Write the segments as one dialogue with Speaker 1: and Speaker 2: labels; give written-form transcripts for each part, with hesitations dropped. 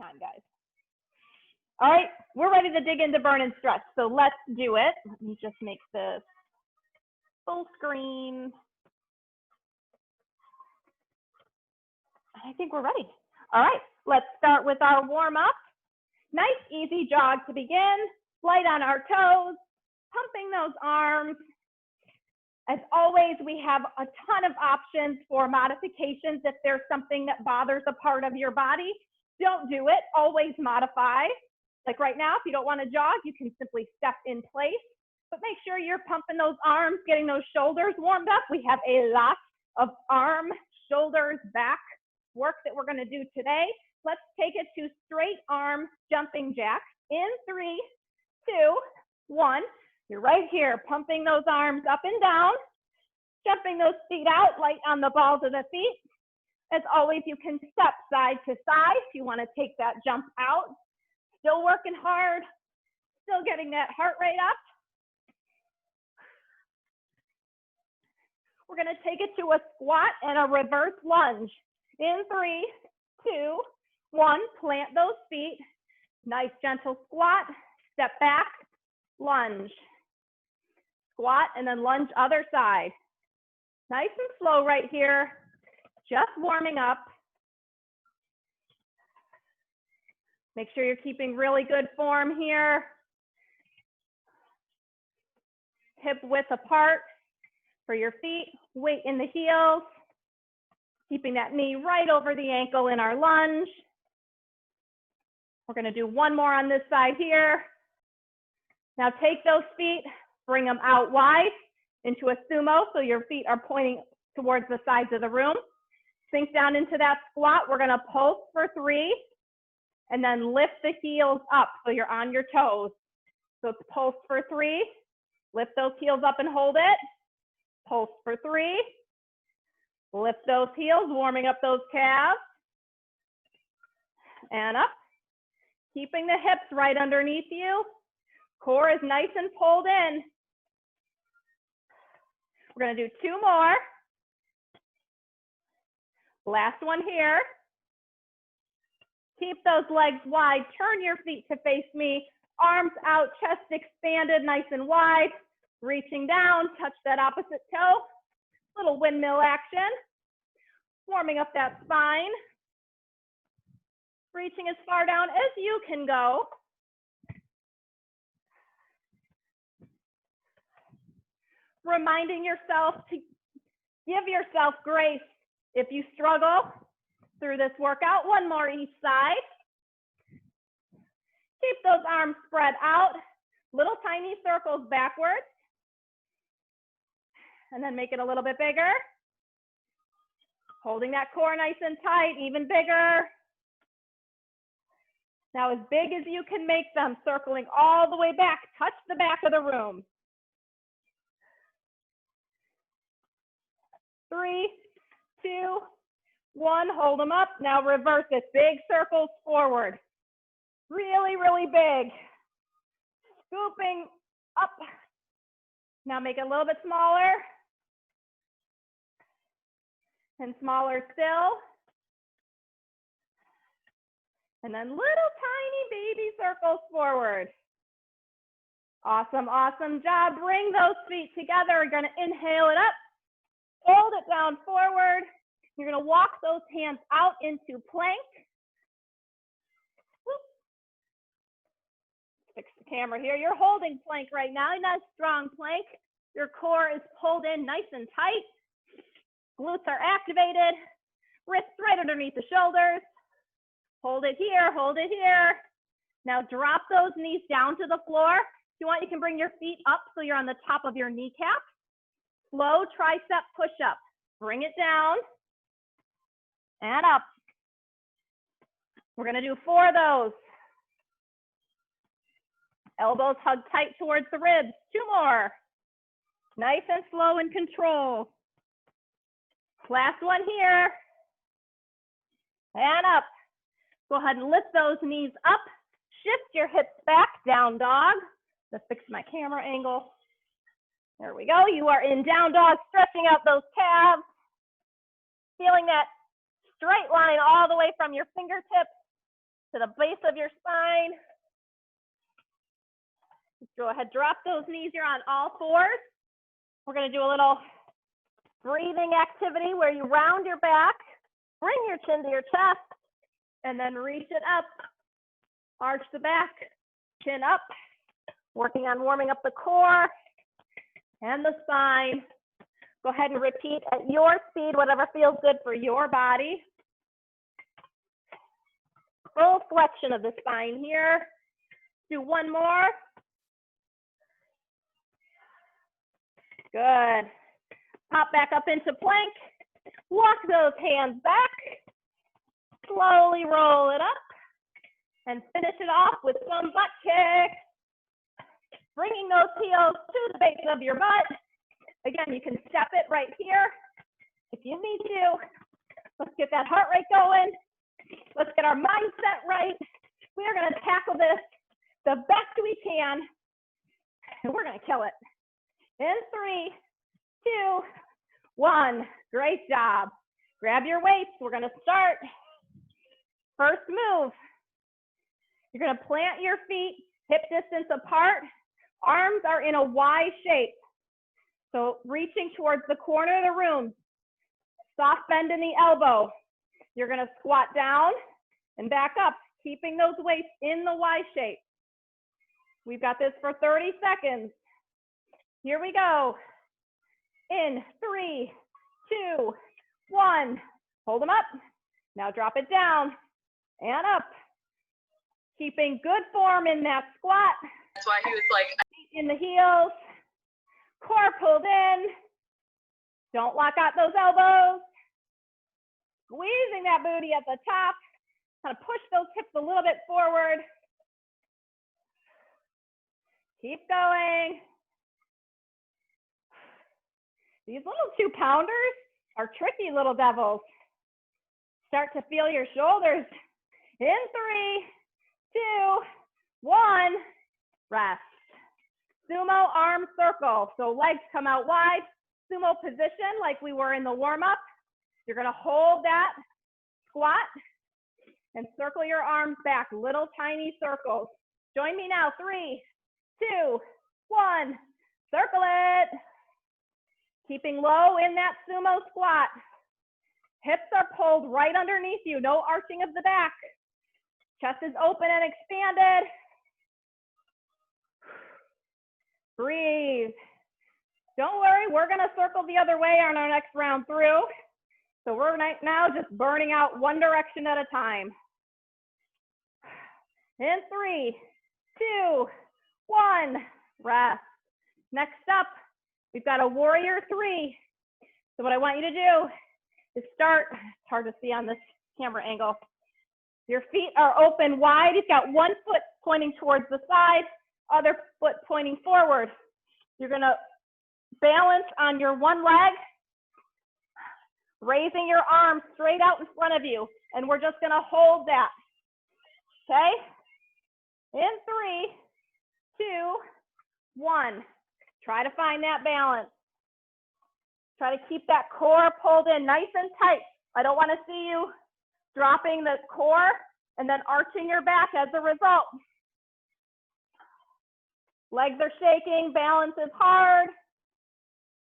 Speaker 1: time, guys. All right, we're ready to dig into burn and stretch. So let's do it. Let me just make this full screen. I think we're ready. All right, let's start with our warm up. Nice, easy jog to begin. Light on our toes, pumping those arms. As always, we have a ton of options for modifications. If there's something that bothers a part of your body, don't do it. Always modify. Like right now, if you don't want to jog, you can simply step in place. But make sure you're pumping those arms, getting those shoulders warmed up. We have a lot of arm, shoulders, back work that we're going to do today. Let's take it to straight arm jumping jacks in 3, 2, 1. You're right here, pumping those arms up and down, jumping those feet out, light on the balls of the feet. As always, you can step side to side if you want to take that jump out. Still working hard, still getting that heart rate up. We're going to take it to a squat and a reverse lunge. In 3, 2, 1, plant those feet. Nice gentle squat, step back, lunge. Squat and then lunge other side. Nice and slow right here, just warming up. Make sure you're keeping really good form here. Hip width apart for your feet, weight in the heels. Keeping that knee right over the ankle in our lunge. We're going to do one more on this side here. Now take those feet, bring them out wide into a sumo so your feet are pointing towards the sides of the room. Sink down into that squat. We're going to pulse for 3 and then lift the heels up so you're on your toes. So it's pulse for 3, lift those heels up and hold it. Pulse for 3. Lift those heels, warming up those calves. And up. Keeping the hips right underneath you. Core is nice and pulled in. We're going to do 2 more. Last one here. Keep those legs wide. Turn your feet to face me. Arms out, chest expanded, nice and wide. Reaching down, touch that opposite toe. Little windmill action, warming up that spine, reaching as far down as you can go. Reminding yourself to give yourself grace if you struggle through this workout. One more each side. Keep those arms spread out, little tiny circles backwards. And then make it a little bit bigger. Holding that core nice and tight, even bigger. Now as big as you can make them, circling all the way back. Touch the back of the room. 3, 2, 1, hold them up. Now reverse it, big circles forward. Really, really big. Scooping up. Now make it a little bit smaller. And smaller still. And then little tiny baby circles forward. Awesome, awesome job. Bring those feet together. You're going to inhale it up. Hold it down forward. You're going to walk those hands out into plank. Whoop. Fix the camera here. You're holding plank right now. Nice strong plank. Your core is pulled in nice and tight. Glutes are activated, wrists right underneath the shoulders. Hold it here, hold it here. Now drop those knees down to the floor. If you want, you can bring your feet up so you're on the top of your kneecap. Slow tricep push-up. Bring it down and up. We're going to do 4 of those. Elbows hug tight towards the ribs. 2 more. Nice and slow and control. Last one here. And up. Go ahead and lift those knees up. Shift your hips back, down dog. Let's fix my camera angle. There we go. You are in down dog, stretching out those calves. Feeling that straight line all the way from your fingertips to the base of your spine. Just go ahead, drop those knees. You're on all fours. We're going to do a little breathing activity where you round your back, bring your chin to your chest, and then reach it up. Arch the back, chin up, working on warming up the core and the spine. Go ahead and repeat at your speed, whatever feels good for your body. Full flexion of the spine here. Do one more. Good. Pop back up into plank. Walk those hands back. Slowly roll it up. And finish it off with some butt kicks. Bringing those heels to the base of your butt. Again, you can step it right here if you need to. Let's get that heart rate going. Let's get our mindset right. We are going to tackle this the best we can, and we're going to kill it. In 3, 2, 1. Great job. Grab your weights. We're going to start. First move. You're going to plant your feet hip distance apart. Arms are in a Y shape. So reaching towards the corner of the room. Soft bend in the elbow. You're going to squat down and back up, keeping those weights in the Y shape. We've got this for 30 seconds. Here we go. In 3, 2, 1. Hold them up. Now drop it down and up. Keeping good form in that squat.
Speaker 2: That's why he was like,
Speaker 1: feet in the heels. Core pulled in. Don't lock out those elbows. Squeezing that booty at the top. Kind of push those hips a little bit forward. Keep going. These little 2-pounders are tricky little devils. Start to feel your shoulders. In 3, 2, 1. Rest. Sumo arm circle. So legs come out wide. Sumo position like we were in the warm-up. You're going to hold that squat and circle your arms back. Little tiny circles. Join me now. 3, 2, 1. Circle it. Keeping low in that sumo squat. Hips are pulled right underneath you. No arching of the back. Chest is open and expanded. Breathe. Don't worry, we're going to circle the other way on our next round through. So we're now just burning out one direction at a time. In 3, 2, 1. Rest. Next up, we've got a warrior 3. So what I want you to do is start, it's hard to see on this camera angle. Your feet are open wide. You've got one foot pointing towards the side, other foot pointing forward. You're going to balance on your one leg, raising your arms straight out in front of you. And we're just going to hold that. Okay? In 3, 2, 1. Try to find that balance. Try to keep that core pulled in nice and tight. I don't want to see you dropping the core and then arching your back as a result. Legs are shaking, balance is hard.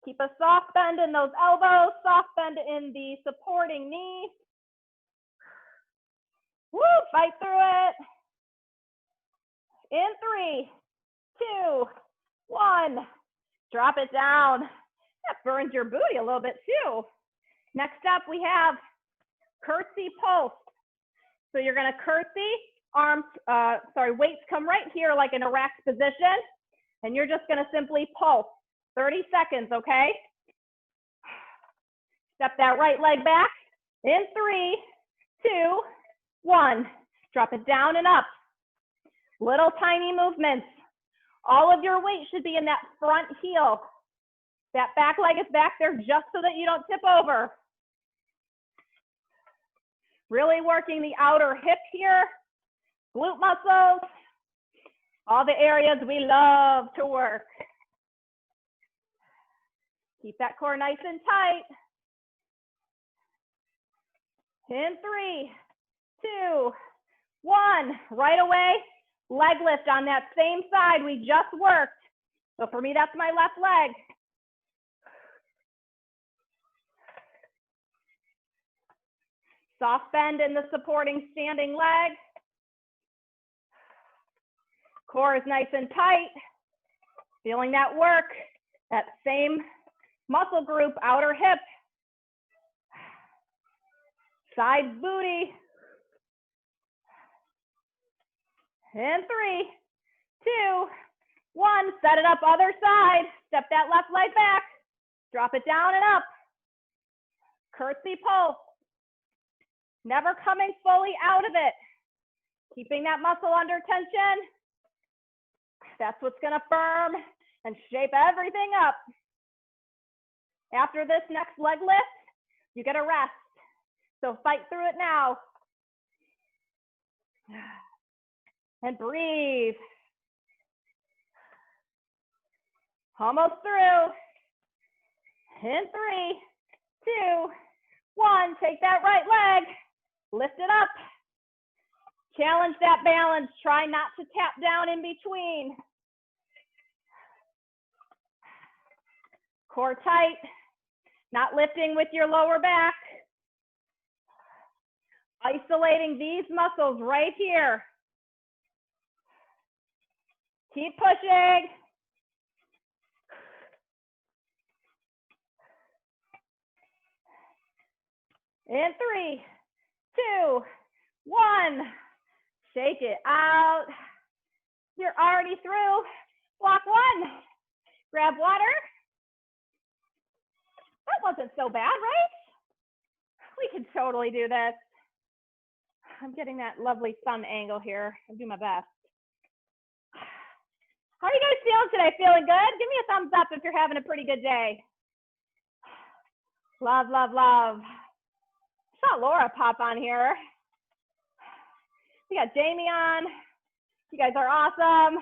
Speaker 1: Keep a soft bend in those elbows, soft bend in the supporting knee. Woo, fight through it. In 3, 2, 1. Drop it down. That burns your booty a little bit too. Next up, we have curtsy pulse. So you're going to curtsy, arms, weights come right here like in a rack position. And you're just going to simply pulse. 30 seconds, okay? Step that right leg back. In 3, 2, 1. Drop it down and up. Little tiny movements. All of your weight should be in that front heel. That back leg is back there just so that you don't tip over. Really working the outer hip here. Glute muscles. All the areas we love to work. Keep that core nice and tight. In 3, 2, one. Right away, leg lift on that same side we just worked. So for me, that's my left leg. Soft bend in the supporting standing leg. Core is nice and tight. Feeling that work, that same muscle group, outer hip. Side booty. And 3, 2, 1. Set it up other side. Step that left leg back. Drop it down and up. Curtsy pulse. Never coming fully out of it. Keeping that muscle under tension. That's what's going to firm and shape everything up. After this next leg lift, you get a rest. So fight through it now. And breathe. Almost through. In 3, 2, 1. Take that right leg. Lift it up. Challenge that balance. Try not to tap down in between. Core tight. Not lifting with your lower back. Isolating these muscles right here. Keep pushing. In 3, 2, 1. Shake it out. You're already through block 1. Grab water. That wasn't so bad, right? We can totally do this. I'm getting that lovely sun angle here. I'll do my best. How are you guys feeling today? Feeling good? Give me a thumbs up if you're having a pretty good day. Love, love, love. I saw Laura pop on here. We got Jamie on. You guys are awesome.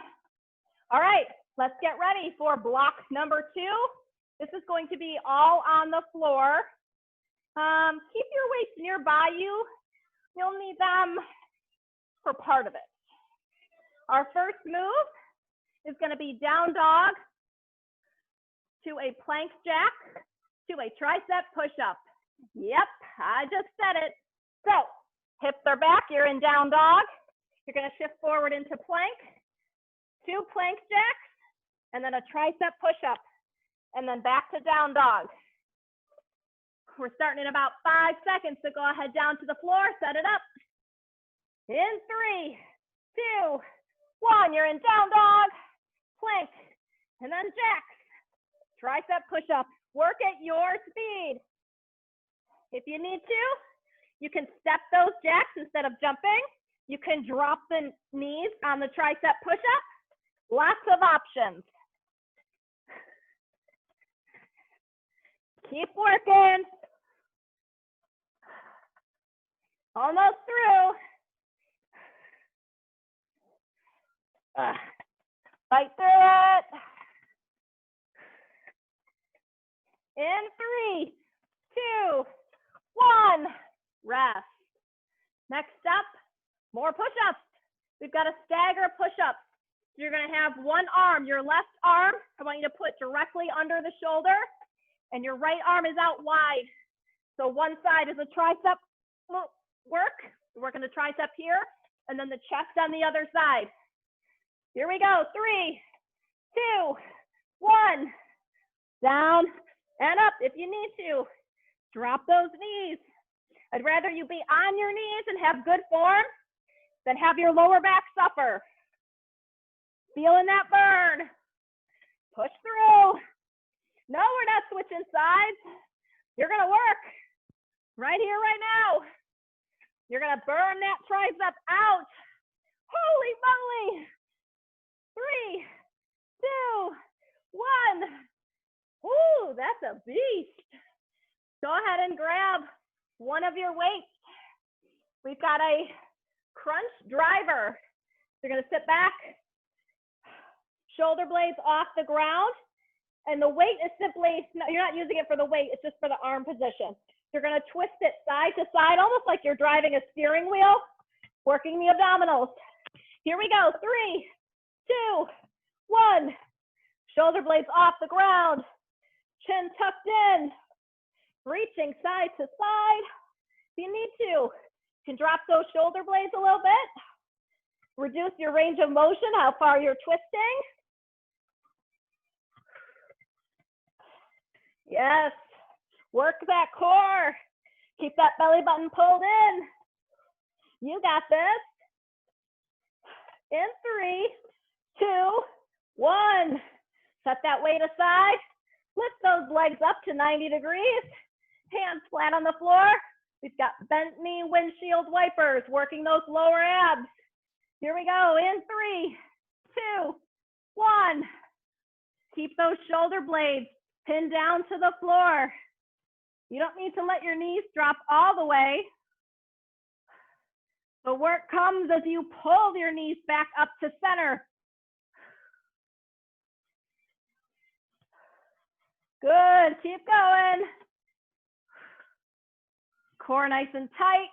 Speaker 1: All right, let's get ready for block number 2. This is going to be all on the floor. Keep your weights nearby you. You'll need them for part of it. Our first move is going to be down dog to a plank jack to a tricep push-up. Yep, I just said it. So hips are back, you're in down dog. You're going to shift forward into plank, 2 plank jacks, and then a tricep push-up, and then back to down dog. We're starting in about 5 seconds, so go ahead down to the floor, set it up. In 3, 2, 1, you're in down dog, plank, and then jacks, tricep push-up. Work at your speed. If you need to, you can step those jacks instead of jumping. You can drop the knees on the tricep push-up. Lots of options. Keep working. Almost through. Fight through it. In 3, 2, 1. Rest. Next up, more push-ups. We've got a stagger push-up. You're going to have one arm, your left arm, I want you to put directly under the shoulder, and your right arm is out wide. So one side is a tricep work. We're working the tricep here, and then the chest on the other side. Here we go. 3, 2, 1. Down and up if you need to. Drop those knees. I'd rather you be on your knees and have good form than have your lower back suffer. Feeling that burn. Push through. No, we're not switching sides. You're going to work right here, right now. You're going to burn that tricep out. Holy moly. 3, 2, 1. Ooh, that's a beast. Go ahead and grab one of your weights. We've got a crunch driver. You're going to sit back, shoulder blades off the ground, and the weight is simply, you're not using it for the weight, it's just for the arm position. You're going to twist it side to side, almost like you're driving a steering wheel. working the abdominals. Here we go, 3, 2, 1. Shoulder blades off the ground, chin tucked in, reaching side to side. If you need to, you can drop those shoulder blades a little bit. Reduce your range of motion, how far you're twisting. Yes, work that core. Keep that belly button pulled in. You got this. In 3, 2, 1. Set that weight aside. Lift those legs up to 90 degrees. Hands flat on the floor. We've got bent knee windshield wipers, working those lower abs. Here we go, in 3, 2, 1. Keep those shoulder blades pinned down to the floor. You don't need to let your knees drop all the way. The work comes as you pull your knees back up to center. Good, keep going. Core nice and tight,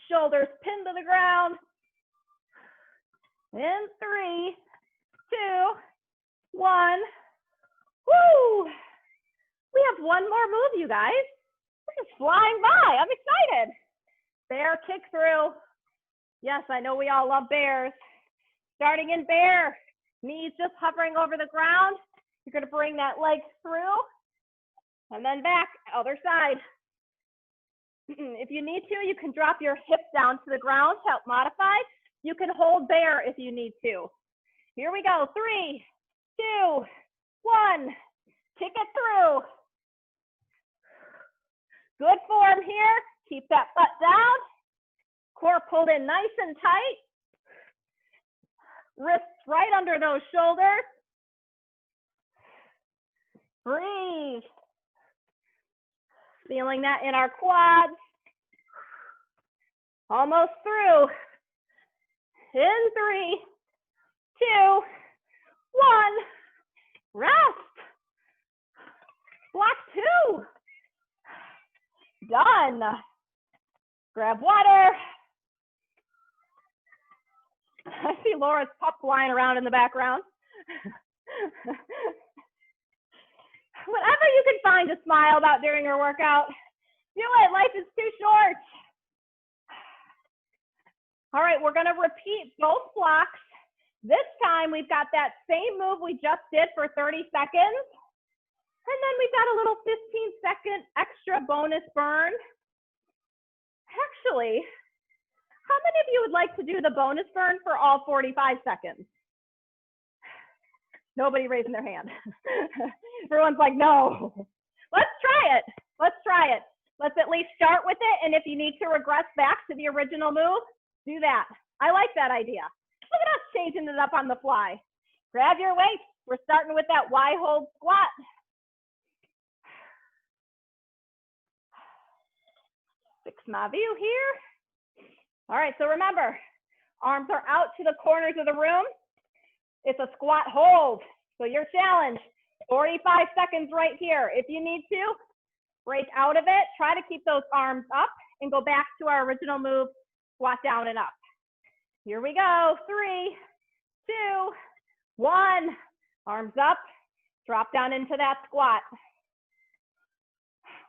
Speaker 1: shoulders pinned to the ground. In 3, 2, 1. Woo! We have one more move, you guys. We're just flying by. I'm excited. Bear kick through. Yes, I know we all love bears. Starting in bear, knees just hovering over the ground. You're going to bring that leg through and then back, other side. If you need to, you can drop your hips down to the ground to help modify. You can hold bear if you need to. Here we go, 3, 2, 1. Kick it through. Good form here. Keep that butt down. Core pulled in nice and tight. Wrists right under those shoulders. Breathe. Feeling that in our quads. Almost through. In 3, 2, 1. Rest. Block 2. Done. Grab water. I see Laura's pup flying around in the background. Whatever you can find to smile about during your workout, do it. Life is too short. All right, we're going to repeat both blocks. This time we've got that same move we just did for 30 seconds. And then we've got a little 15-second extra bonus burn. Actually, how many of you would like to do the bonus burn for all 45 seconds? Nobody raising their hand. Everyone's like, no. Let's try it. Let's try it. Let's at least start with it. And if you need to regress back to the original move, do that. I like that idea. Look at us changing it up on the fly. Grab your weights. We're starting with that Y hold squat. Fix my view here. All right, so remember, arms are out to the corners of the room. It's a squat hold. So your challenge, 45 seconds right here. If you need to, break out of it. Try to keep those arms up and go back to our original move, squat down and up. Here we go. 3, 2, 1. Arms up. Drop down into that squat.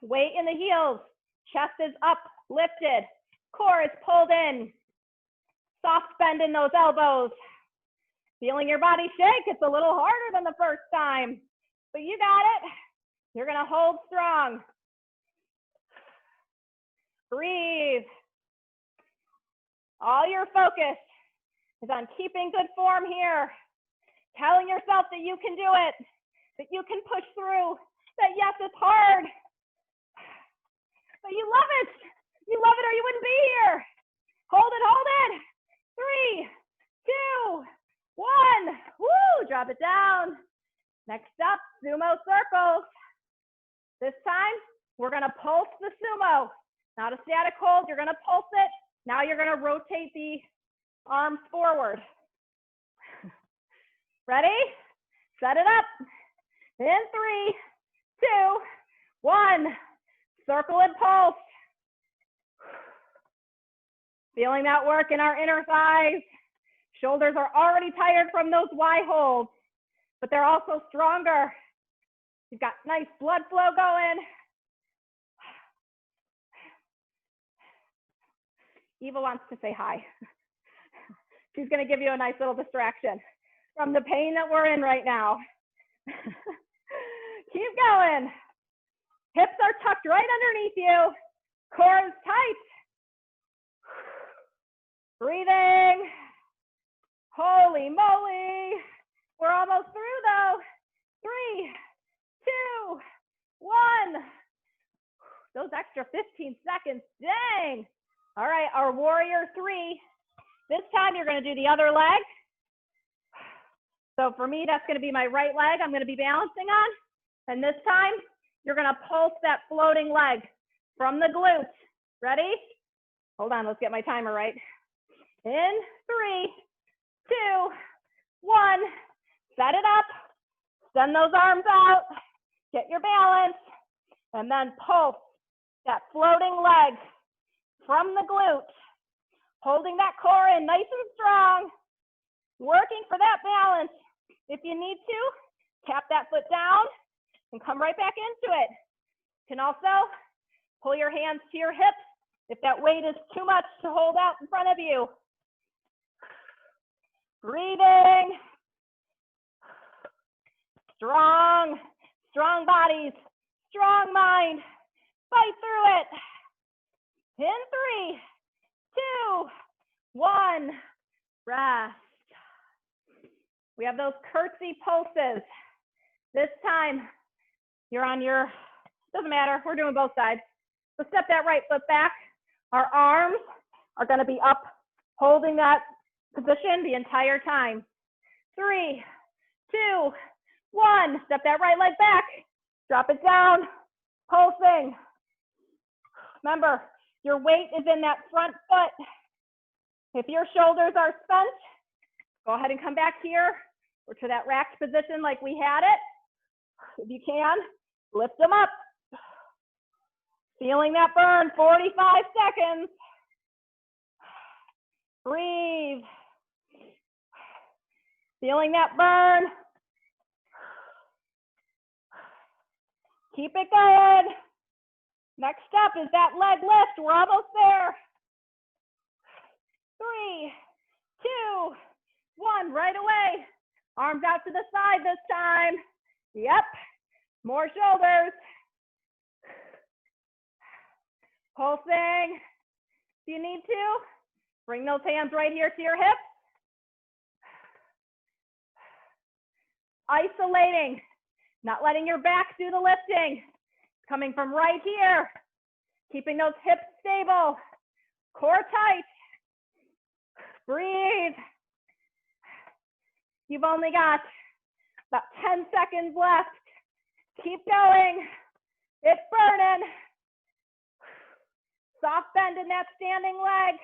Speaker 1: Weight in the heels. Chest is up, lifted. Core is pulled in. Soft bend in those elbows. Feeling your body shake. It's a little harder than the first time, but you got it. You're going to hold strong. Breathe. All your focus is on keeping good form here. Telling yourself that you can do it, that you can push through, that yes, it's hard, but you love it. You love it or you wouldn't be here. Hold it, hold it. 3, 2, 1. Woo, drop it down. Next up, sumo circles. This time, we're gonna pulse the sumo. Not a static hold, you're gonna pulse it. Now you're gonna rotate the arms forward. Ready? Set it up. In 3, 2, 1. Circle and pulse. Feeling that work in our inner thighs. Shoulders are already tired from those Y holds, but they're also stronger. You've got nice blood flow going. Eva wants to say hi. She's going to give you a nice little distraction from the pain that we're in right now. Keep going. Hips are tucked right underneath you. Core is tight. Breathing. Holy moly. We're almost through though. 3, 2, 1. Those extra 15 seconds, dang. All right, our warrior 3. This time you're gonna do the other leg. So for me, that's gonna be my right leg I'm gonna be balancing on. And this time, you're gonna pulse that floating leg from the glute. Ready? Hold on, let's get my timer right. In 3, 2, 1. Set it up. Send those arms out. Get your balance. And then pulse that floating leg from the glute. Holding that core in nice and strong. Working for that balance. If you need to, tap that foot down and come right back into it. You can also pull your hands to your hips if that weight is too much to hold out in front of you. Breathing. Strong, strong bodies, strong mind. Fight through it. In 3, 2, 1. Rest. We have those curtsy pulses. This time, you're on your, doesn't matter, we're doing both sides. So step that right foot back. Our arms are gonna be up, holding that position the entire time. 3, 2, 1. Step that right leg back. Drop it down, pulsing. Remember, your weight is in that front foot. If your shoulders are spent, go ahead and come back here or to that racked position like we had it. If you can, lift them up. Feeling that burn, 45 seconds. Breathe. Feeling that burn. Keep it going. Next up is that leg lift. We're almost there. 3, 2, 1. Right away. Arms out to the side this time. Yep. More shoulders. Pulsing. If you need to, bring those hands right here to your hips. Isolating. Not letting your back do the lifting. Coming from right here. Keeping those hips stable. Core tight. Breathe. You've only got about 10 seconds left. Keep going. It's burning. Soft bend in that standing leg.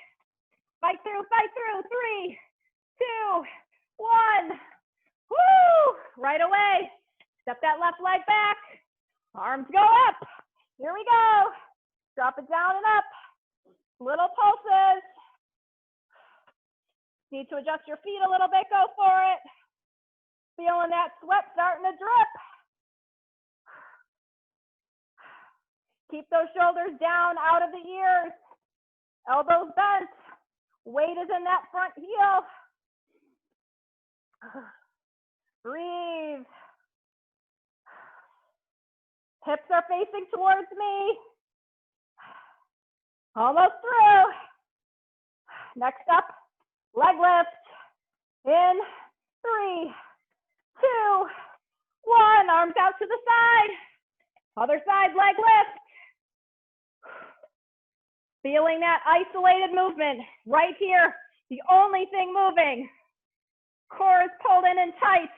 Speaker 1: Fight through, fight through. 3, 2, 1. Woo! Right away. Step that left leg back. Arms go up. Here we go. Drop it down and up. Little pulses. Need to adjust your feet a little bit, go for it. Feeling that sweat starting to drip. Keep those shoulders down out of the ears. Elbows bent. Weight is in that front heel. Breathe. Hips are facing towards me. Almost through. Next up, leg lift. In 3, 2, 1. Arms out to the side. Other side, leg lift. Feeling that isolated movement right here. The only thing moving. Core is pulled in and tight.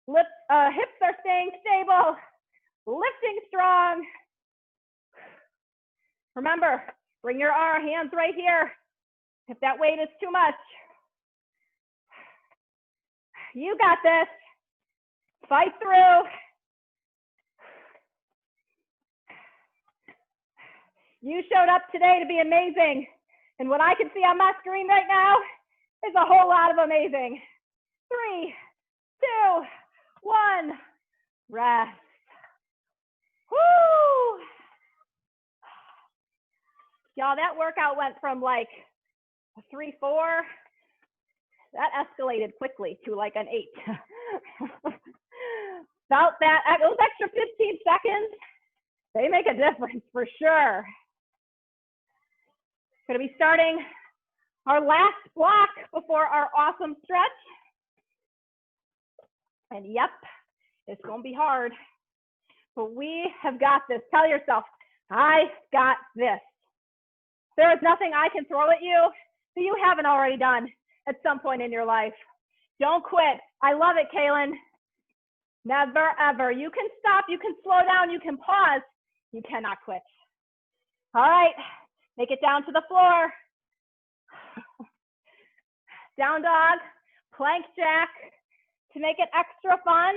Speaker 1: Hips are staying stable. Lifting strong. Remember, bring your hands right here if that weight is too much. You got this. Fight through. You showed up today to be amazing, And what I can see on my screen right now is a whole lot of amazing. 3, 2, 1, rest. Woo! Y'all, that workout went from like a 3, 4, that escalated quickly to like an 8. Felt that, those extra 15 seconds, they make a difference for sure. Gonna be starting our last block before our awesome stretch. And yep, it's gonna be hard, but we have got this. Tell yourself, I got this. There is nothing I can throw at you that you haven't already done at some point in your life. Don't quit. I love it, Kaylin. Never, ever. You can stop, you can slow down, you can pause. You cannot quit. All right, make it down to the floor. Down dog, plank jack. To make it extra fun,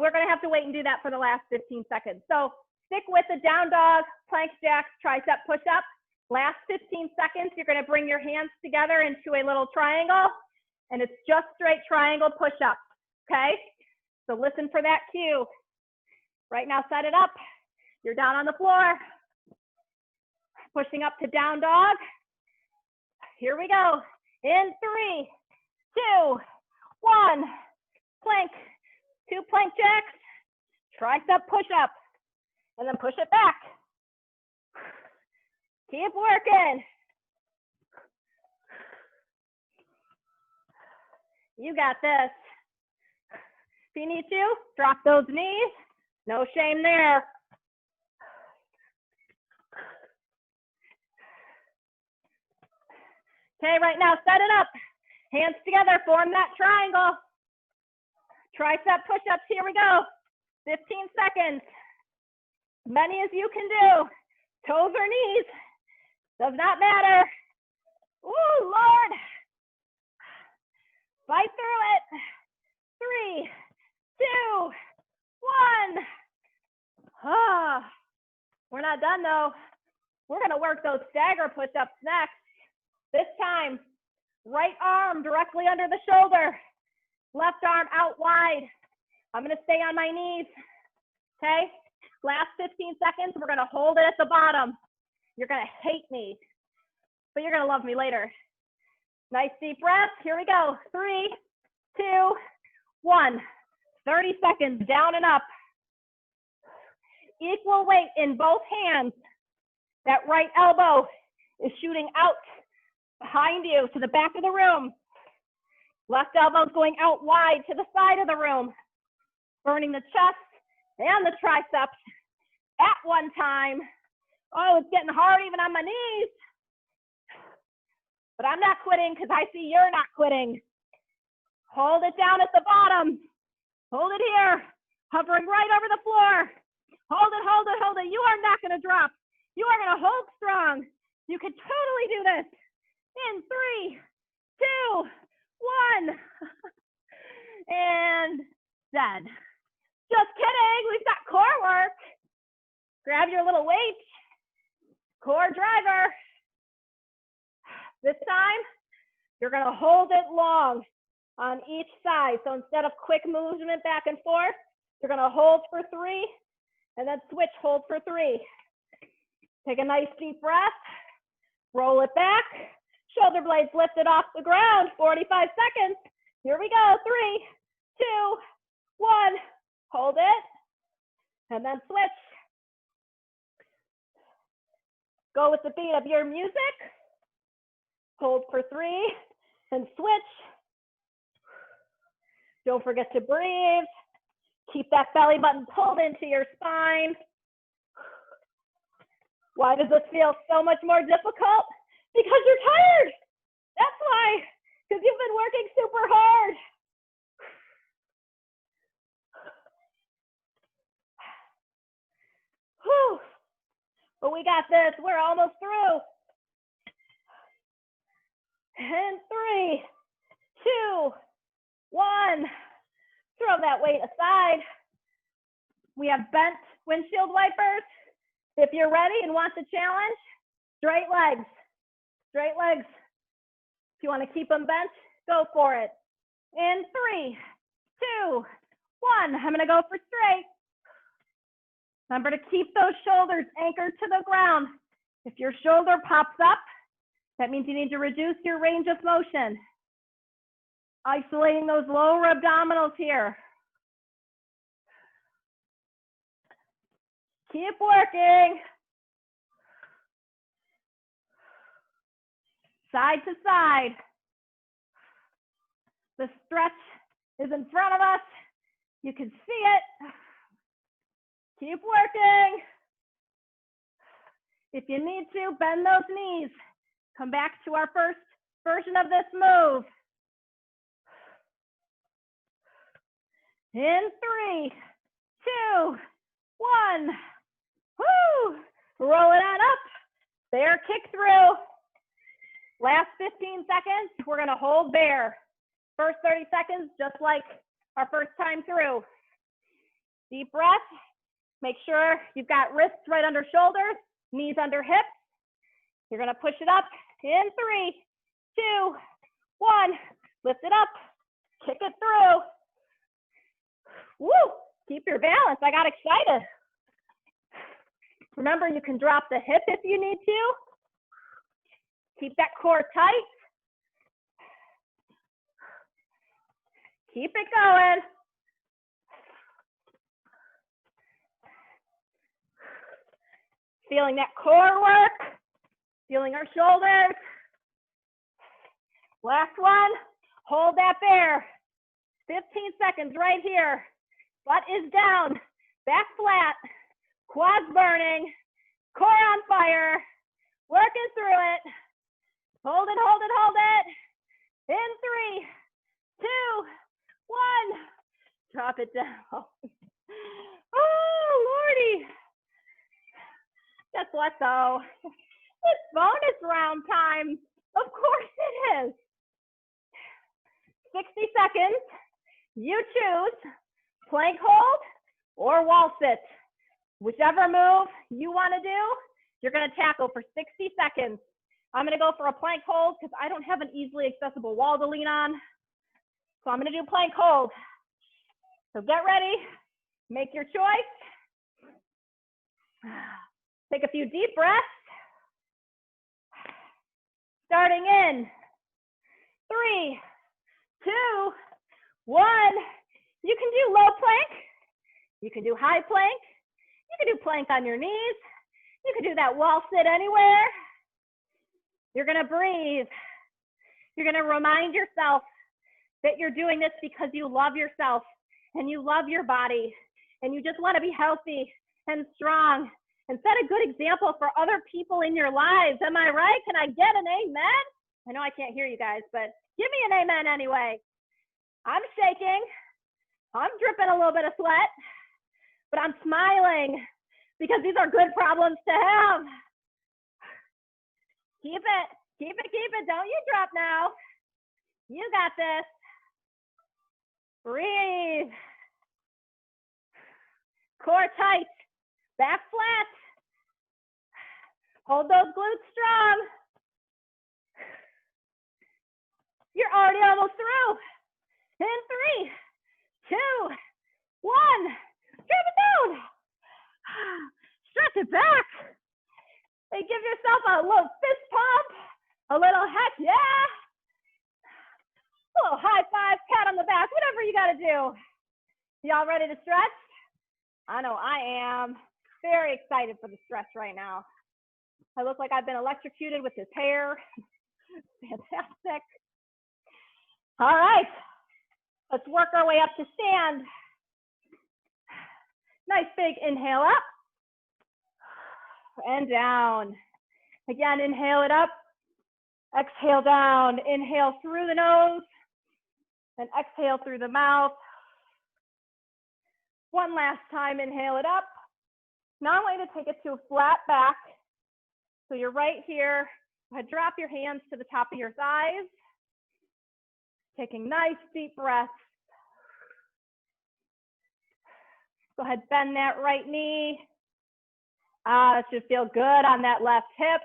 Speaker 1: we're gonna have to wait and do that for the last 15 seconds. So stick with the down dog, plank jacks, tricep push-up. Last 15 seconds, you're gonna bring your hands together into a little triangle, and it's just straight triangle push-up, okay? So listen for that cue. Right now, set it up. You're down on the floor. Pushing up to down dog. Here we go. In 3, 2, 1, plank, 2 plank jacks, tricep push up, and then push it back. Keep working. You got this. If you need to, drop those knees. No shame there. Okay, right now, set it up. Hands together, form that triangle. Tricep push-ups, here we go. 15 seconds. As many as you can do. Toes or knees, does not matter. Ooh, Lord. Fight through it. 3, 2, 1. Ah, we're not done though. We're gonna work those stagger push-ups next. This time, right arm directly under the shoulder, left arm out wide. I'm gonna stay on my knees, okay? Last 15 seconds, we're gonna hold it at the bottom. You're gonna hate me, but you're gonna love me later. Nice deep breath, here we go. 3, 2, 1. 30 seconds, down and up. Equal weight in both hands. That right elbow is shooting out behind you to the back of the room. Left elbow's going out wide to the side of the room. Burning the chest and the triceps at one time. Oh, it's getting hard even on my knees. But I'm not quitting because I see you're not quitting. Hold it down at the bottom. Hold it here. Hovering right over the floor. Hold it, hold it, hold it. You are not going to drop. You are going to hold strong. You can totally do this. In 3, 2, 1. And done. Just kidding. We've got core work. Grab your little weight. Core driver. This time, you're going to hold it long on each side. So instead of quick movement back and forth, you're going to hold for 3 and then switch, hold for 3. Take a nice deep breath. Roll it back. Shoulder blades lifted off the ground. 45 seconds. Here we go. 3, 2, 1. Hold it. And then switch. Go with the beat of your music. Hold for 3 and switch. Don't forget to breathe. Keep that belly button pulled into your spine. Why does this feel so much more difficult? Because you're tired. That's why. Because you've been working super hard. Whew. But we got this. We're almost through. And 3, 2, 1. Throw that weight aside. We have bent windshield wipers. If you're ready and want the challenge, straight legs. Straight legs. If you want to keep them bent, go for it. In 3, 2, 1. I'm going to go for straight. Remember to keep those shoulders anchored to the ground. If your shoulder pops up, that means you need to reduce your range of motion. Isolating those lower abdominals here. Keep working. Side to side. The stretch is in front of us. You can see it. Keep working. If you need to, bend those knees. Come back to our first version of this move. In 3, 2, 1. Woo! Roll it on up. Bear kick through. Last 15 seconds, we're gonna hold bear. First 30 seconds, just like our first time through. Deep breath. Make sure you've got wrists right under shoulders, knees under hips. You're gonna push it up in 3, 2, 1. Lift it up, kick it through. Woo! Keep your balance. I got excited. Remember, you can drop the hip if you need to. Keep that core tight. Keep it going. Feeling that core work. Feeling our shoulders. Last one. Hold that bear. 15 seconds right here. Butt is down. Back flat. Quads burning. Core on fire. Working through it. Hold it, hold it, hold it. In 3, 2, 1. Drop it down. Oh, Lordy. Just let go. It's bonus round time. Of course it is. 60 seconds. You choose plank hold or wall sit. Whichever move you want to do, you're going to tackle for 60 seconds. I'm going to go for a plank hold because I don't have an easily accessible wall to lean on. So I'm going to do plank hold. So get ready. Make your choice. Take a few deep breaths. Starting in 3, 2, 1. You can do low plank. You can do high plank. You can do plank on your knees. You can do that wall sit anywhere. You're going to breathe. You're going to remind yourself that you're doing this because you love yourself and you love your body and you just want to be healthy and strong and set a good example for other people in your lives. Am I right? Can I get an amen? I know I can't hear you guys, but give me an amen anyway. I'm shaking. I'm dripping a little bit of sweat, but I'm smiling because these are good problems to have. Keep it, keep it, keep it. Don't you drop now. You got this. Breathe. Core tight. Back flat. Hold those glutes strong. You're already almost through. In 3, 2, 1. Drop it down. Stretch it back. And give yourself a little fist pump. A little heck yeah. A little high five, pat on the back, whatever you got to do. Y'all ready to stretch? I know I am. Very excited for the stretch right now. I look like I've been electrocuted with this hair. Fantastic. All right. Let's work our way up to stand. Nice big inhale up and down. Again, inhale it up. Exhale down. Inhale through the nose and exhale through the mouth. One last time, inhale it up. Now I want you to take it to a flat back. So you're right here. Go ahead, drop your hands to the top of your thighs. Taking nice deep breaths. Go ahead, bend that right knee. That should feel good on that left hip.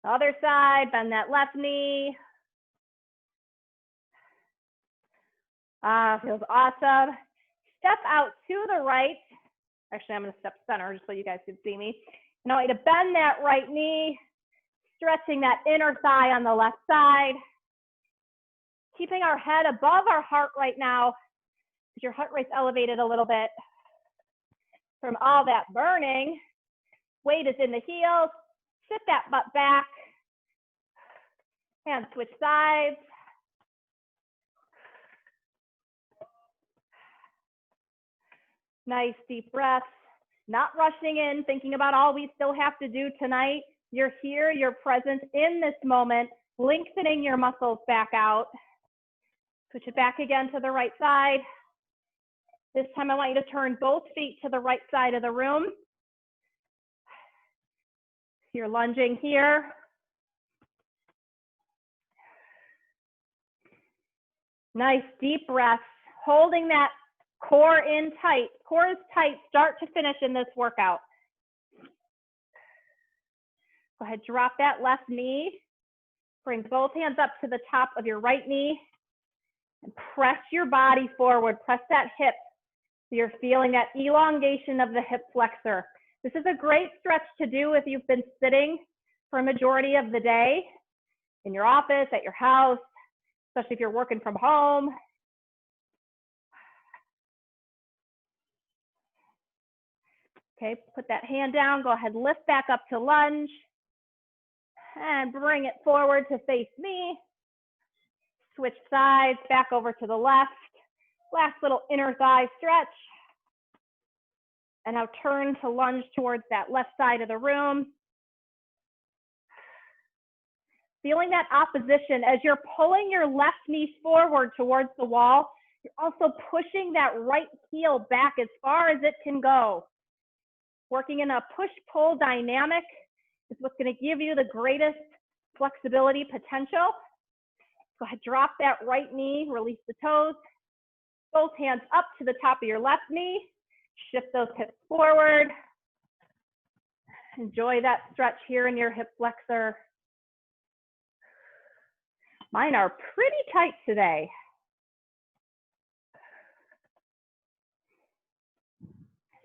Speaker 1: Other side, bend that left knee. Feels awesome. Step out to the right. Actually, I'm going to step center just so you guys can see me. Now I want you to bend that right knee, stretching that inner thigh on the left side. Keeping our head above our heart right now. Your heart rate's elevated a little bit from all that burning. Weight is in the heels. Sit that butt back. And switch sides. Nice deep breaths. Not rushing in, thinking about all we still have to do tonight. You're here, you're present in this moment, lengthening your muscles back out. Switch it back again to the right side. This time I want you to turn both feet to the right side of the room. You're lunging here. Nice deep breaths, holding that core in tight. Core is tight, start to finish in this workout. Go ahead, drop that left knee. Bring both hands up to the top of your right knee. And press your body forward, press that hip. So you're feeling that elongation of the hip flexor. This is a great stretch to do if you've been sitting for a majority of the day in your office, at your house, especially if you're working from home. Okay, put that hand down, go ahead, lift back up to lunge and bring it forward to face me. Switch sides, back over to the left. Last little inner thigh stretch. And now turn to lunge towards that left side of the room. Feeling that opposition as you're pulling your left knee forward towards the wall, you're also pushing that right heel back as far as it can go. Working in a push-pull dynamic is what's going to give you the greatest flexibility potential. Go ahead, drop that right knee, release the toes. Both hands up to the top of your left knee. Shift those hips forward. Enjoy that stretch here in your hip flexor. Mine are pretty tight today.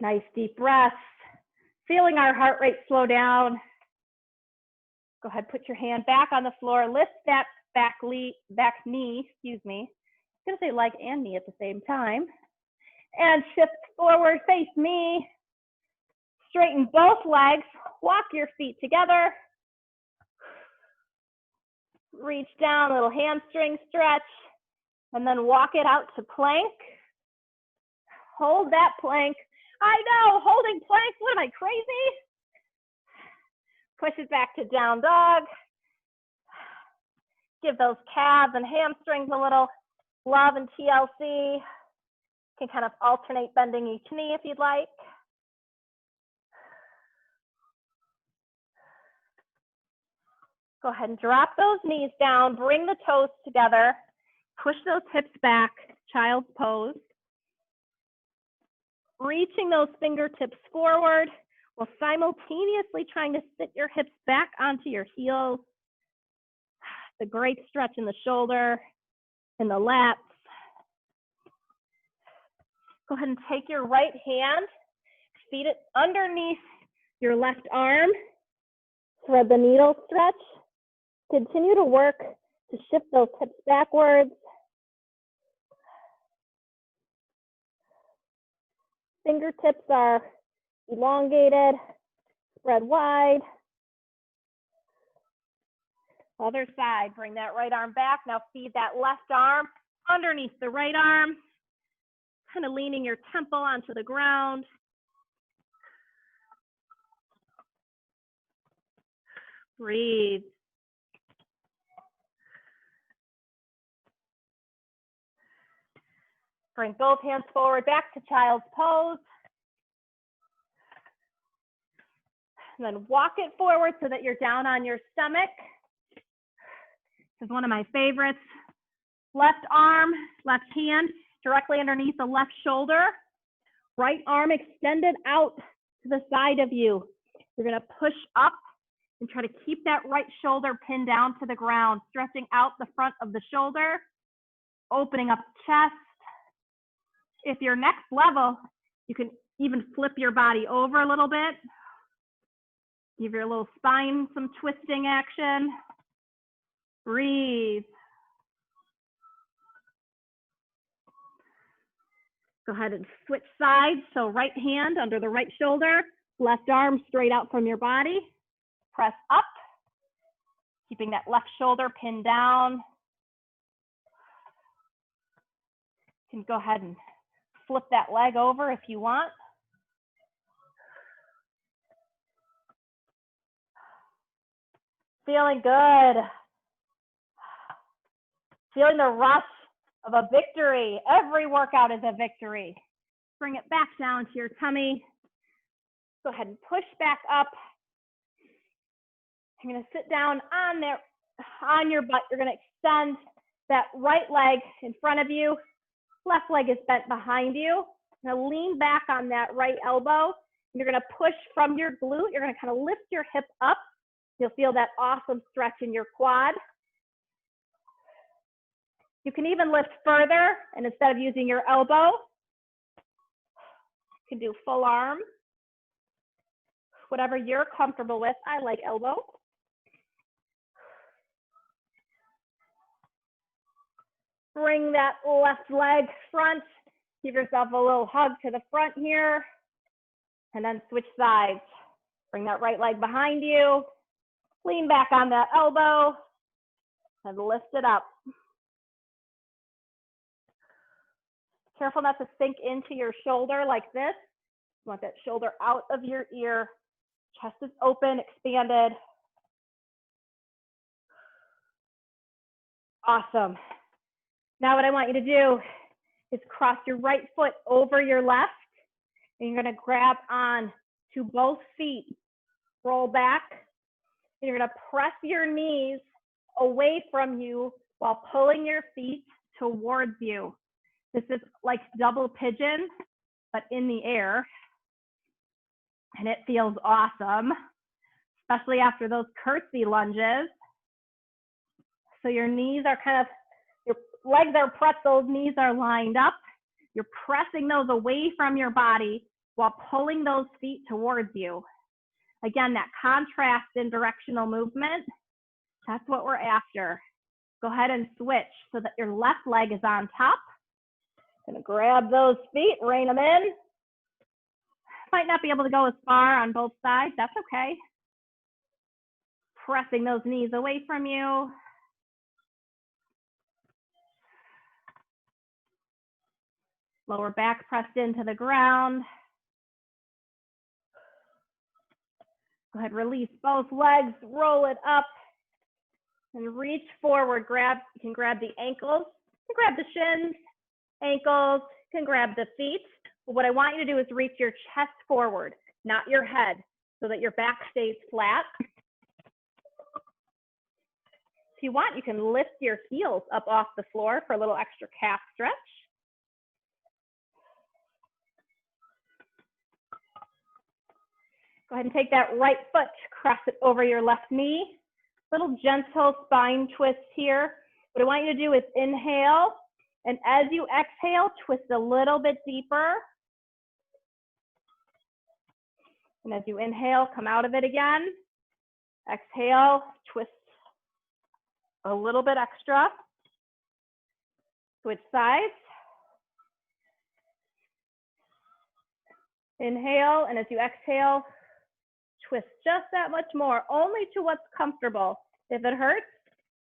Speaker 1: Nice deep breaths. Feeling our heart rate slow down. Go ahead, put your hand back on the floor. Lift that back knee, excuse me. I'm gonna say leg and knee at the same time. And shift forward, face me. Straighten both legs, walk your feet together. Reach down, little hamstring stretch, and then walk it out to plank. Hold that plank. I know, holding plank, what am I, crazy? Push it back to down dog. Give those calves and hamstrings a little love and TLC. You can kind of alternate bending each knee if you'd like. Go ahead and drop those knees down, bring the toes together, push those hips back, child's pose. Reaching those fingertips forward while simultaneously trying to sit your hips back onto your heels. The great stretch in the shoulder, in the lats. Go ahead and take your right hand, feed it underneath your left arm. Thread the needle stretch. Continue to work to shift those hips backwards. Fingertips are elongated, spread wide. Other side, bring that right arm back. Now feed that left arm underneath the right arm, kind of leaning your temple onto the ground. Breathe. Bring both hands forward, back to child's pose. And then walk it forward so that you're down on your stomach. This is one of my favorites. Left arm, left hand, directly underneath the left shoulder. Right arm extended out to the side of you. You're gonna push up and try to keep that right shoulder pinned down to the ground, stretching out the front of the shoulder, opening up the chest. If you're next level, you can even flip your body over a little bit. Give your little spine some twisting action. Breathe. Go ahead and switch sides. So right hand under the right shoulder, left arm straight out from your body. Press up, keeping that left shoulder pinned down. You can go ahead and flip that leg over if you want. Feeling good. Feeling the rush of a victory. Every workout is a victory. Bring it back down to your tummy. Go ahead and push back up. You're going to sit down on your butt. You're going to extend that right leg in front of you. Left leg is bent behind you. You're going to lean back on that right elbow. You're going to push from your glute. You're going to kind of lift your hip up. You'll feel that awesome stretch in your quad. You can even lift further, and instead of using your elbow, you can do full arm. Whatever you're comfortable with. I like elbow. Bring that left leg front. Give yourself a little hug to the front here. And then switch sides. Bring that right leg behind you. Lean back on that elbow. And lift it up. Careful not to sink into your shoulder like this. You want that shoulder out of your ear. Chest is open, expanded. Awesome. Now what I want you to do is cross your right foot over your left, and you're going to grab on to both feet. Roll back, and you're going to press your knees away from you while pulling your feet towards you. This is like double pigeon, but in the air. And it feels awesome, especially after those curtsy lunges. So your knees are your legs are pretzels, knees are lined up. You're pressing those away from your body while pulling those feet towards you. Again, that contrast in directional movement, that's what we're after. Go ahead and switch so that your left leg is on top. Gonna grab those feet, rein them in. Might not be able to go as far on both sides, that's okay. Pressing those knees away from you. Lower back pressed into the ground. Go ahead, release both legs, roll it up, and reach forward. You can grab the ankles, you can grab the shins, ankles, you can grab the feet. But what I want you to do is reach your chest forward, not your head, so that your back stays flat. If you want, you can lift your heels up off the floor for a little extra calf stretch. Go ahead and take that right foot, cross it over your left knee. Little gentle spine twist here. What I want you to do is inhale, and as you exhale, twist a little bit deeper. And as you inhale, come out of it again. Exhale, twist a little bit extra. Switch sides. Inhale, and as you exhale, twist just that much more, only to what's comfortable. If it hurts,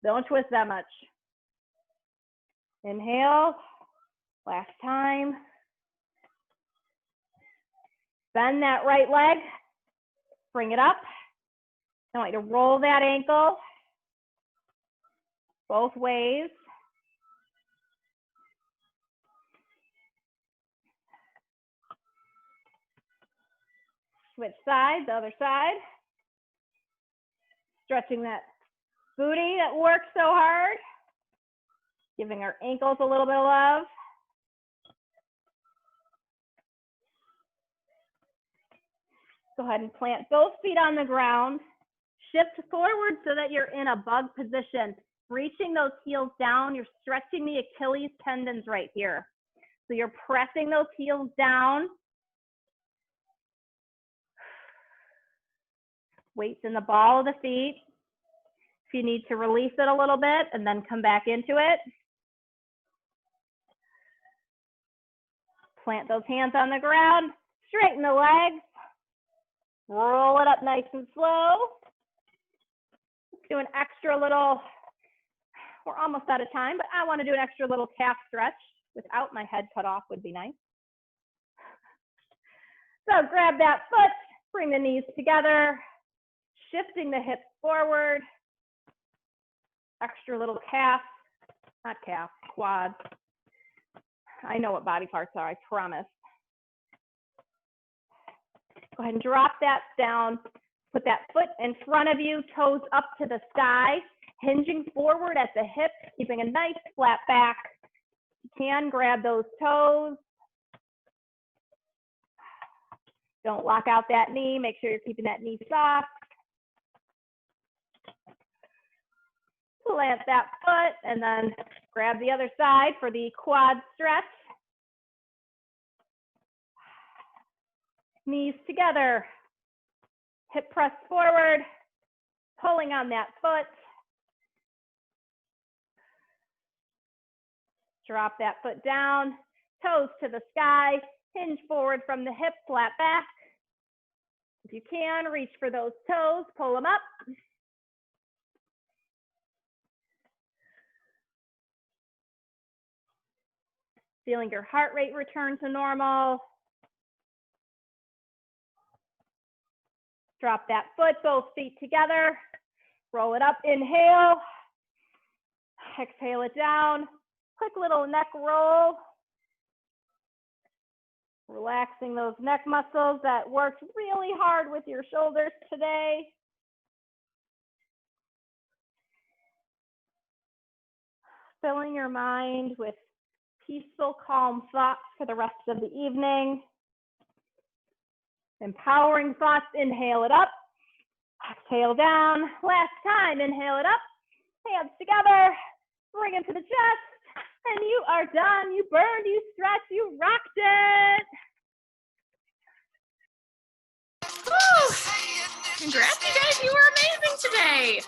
Speaker 1: don't twist that much. Inhale, last time. Bend that right leg, bring it up. I want you to roll that ankle both ways. Switch sides, the other side. Stretching that booty that works so hard. Giving our ankles a little bit of love. Go ahead and plant both feet on the ground. Shift forward so that you're in a bug position. Reaching those heels down, you're stretching the Achilles tendons right here. So you're pressing those heels down. Weights in the ball of the feet. If you need to release it a little bit and then come back into it. Plant those hands on the ground, straighten the legs, roll it up nice and slow. Let's do an extra little, we're almost out of time, but I want to do an extra little calf stretch without my head cut off would be nice. So grab that foot, bring the knees together, shifting the hips forward, extra little calf, not calf, quads. I know what body parts are, I promise. Go ahead and drop that down. Put that foot in front of you, toes up to the sky, hinging forward at the hips, keeping a nice flat back. You can grab those toes. Don't lock out that knee. Make sure you're keeping that knee soft. Plant that foot and then grab the other side for the quad stretch. Knees together, hip press forward, pulling on that foot. Drop that foot down, toes to the sky, hinge forward from the hip, flat back. If you can, reach for those toes, pull them up. Feeling your heart rate return to normal. Drop that foot, both feet together. Roll it up, inhale. Exhale it down. Quick little neck roll. Relaxing those neck muscles that worked really hard with your shoulders today. Filling your mind with peaceful, calm thoughts for the rest of the evening. Empowering thoughts, inhale it up. Exhale down. Last time, inhale it up. Hands together. Bring it to the chest. And you are done. You burned, you stretched, you rocked it.
Speaker 2: Woo! Congrats, you guys. You were amazing today.